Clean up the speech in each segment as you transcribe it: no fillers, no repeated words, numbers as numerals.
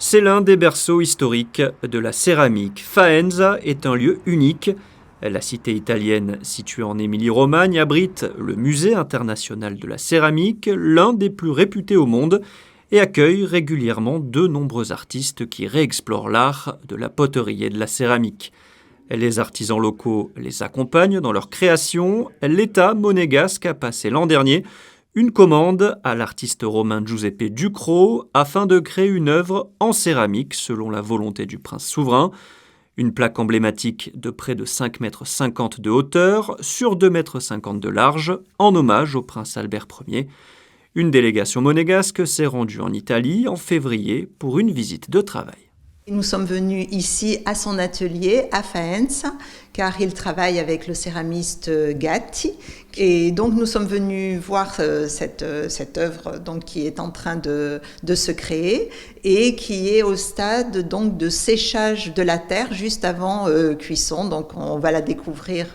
C'est l'un des berceaux historiques de la céramique. Faenza est un lieu unique. La cité italienne située en Émilie-Romagne abrite le Musée international de la céramique, l'un des plus réputés au monde, et accueille régulièrement de nombreux artistes qui réexplorent l'art de la poterie et de la céramique. Les artisans locaux les accompagnent dans leur création. L'État monégasque a passé l'an dernier une commande à l'artiste romain Giuseppe Ducrot afin de créer une œuvre en céramique selon la volonté du prince souverain. Une plaque emblématique de près de 5,50 m de hauteur sur 2,50 m de large en hommage au prince Albert Ier. Une délégation monégasque s'est rendue en Italie en février pour une visite de travail. Nous sommes venus ici à son atelier à Faenza car il travaille avec le céramiste Gatti et donc nous sommes venus voir cette œuvre donc, qui est en train de se créer et qui est au stade donc, de séchage de la terre juste avant cuisson. Donc on va la découvrir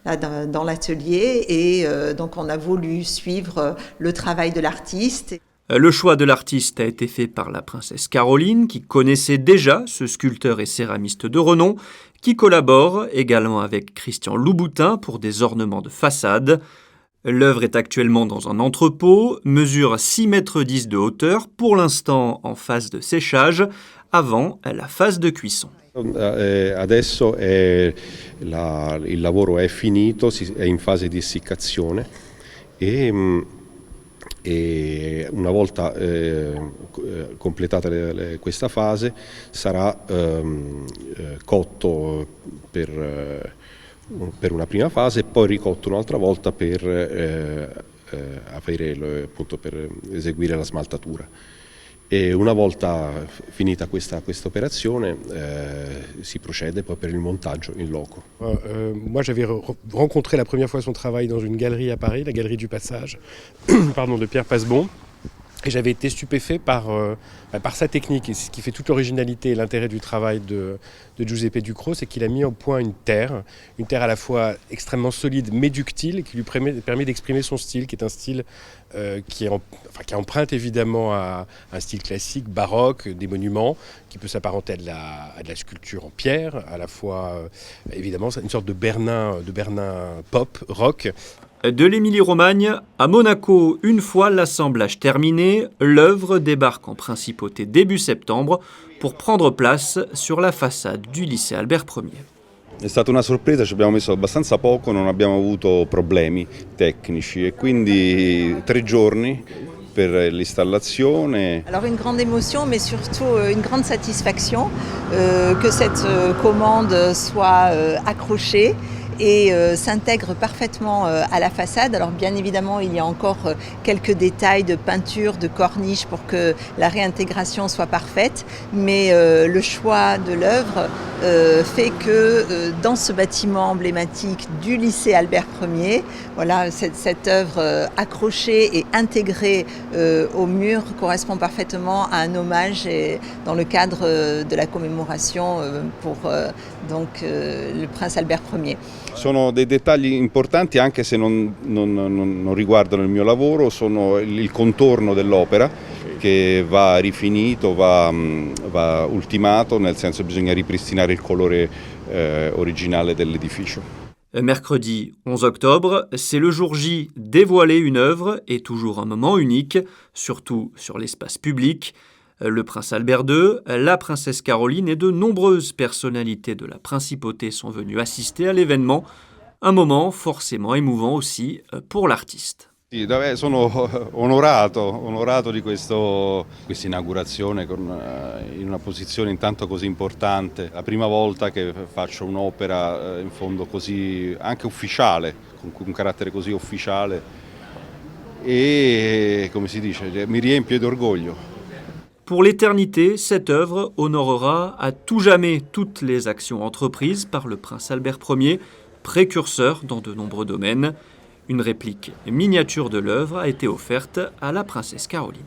là, dans l'atelier et donc on a voulu suivre le travail de l'artiste. Le choix de l'artiste a été fait par la princesse Caroline, qui connaissait déjà ce sculpteur et céramiste de renom, qui collabore également avec Christian Louboutin pour des ornements de façade. L'œuvre est actuellement dans un entrepôt, mesure 6,10 m de hauteur, pour l'instant en phase de séchage, avant la phase de cuisson. Adesso il lavoro è finito, è in fase di essiccazione e una volta completata questa fase sarà cotto per una prima fase e poi ricotto un'altra volta per eseguire la smaltatura. E una volta finita questa opération, si procède poi per il montaggio in loco. Moi j'avais rencontré la première fois son travail dans une galerie à Paris, la galerie du Passage, pardon, de Pierre Passebon. Et j'avais été stupéfait par sa technique. Et ce qui fait toute l'originalité et l'intérêt du travail de Giuseppe Ducrot, c'est qu'il a mis au point une terre à la fois extrêmement solide mais ductile, qui lui permet d'exprimer son style, qui est un style qui emprunte évidemment à un style classique, baroque, des monuments, qui peut s'apparenter à de la sculpture en pierre, à la fois évidemment une sorte de Bernin pop, rock. De l'Émilie-Romagne à Monaco, une fois l'assemblage terminé, l'œuvre débarque en principauté début septembre pour prendre place sur la façade du lycée Albert Ier. È stata una sorpresa, ci abbiamo messo abbastanza poco, non abbiamo avuto problemi tecnici e quindi 3 giorni per l'installazione. Alors une grande émotion mais surtout une grande satisfaction que cette commande soit accrochée et s'intègre parfaitement à la façade. Alors bien évidemment, il y a encore quelques détails de peinture, de corniche pour que la réintégration soit parfaite, mais le choix de l'œuvre fait que dans ce bâtiment emblématique du lycée Albert Ier, voilà, cette œuvre accrochée et intégrée au mur correspond parfaitement à un hommage et dans le cadre de la commémoration pour le prince Albert Ier. Sono dei dettagli importanti anche se non riguardano il mio lavoro, sono il contorno dell'opera che va rifinito, va ultimato, nel senso che bisogna ripristinare il colore originale dell'edificio. Mercredi 11 octobre, c'est le jour J. Dévoiler une œuvre est toujours un moment unique, surtout sur l'espace public. Le prince Albert II, la princesse Caroline et de nombreuses personnalités de la principauté sont venues assister à l'événement. Un moment forcément émouvant aussi pour l'artiste. Sì, sono onorato di questa inaugurazione in una posizione intanto così importante. La prima volta che faccio un'opera in fondo così anche ufficiale, con un carattere così ufficiale e come si dice, mi riempie d'orgoglio. Pour l'éternité, cette œuvre honorera à tout jamais toutes les actions entreprises par le prince Albert Ier, précurseur dans de nombreux domaines. Une réplique miniature de l'œuvre a été offerte à la princesse Caroline.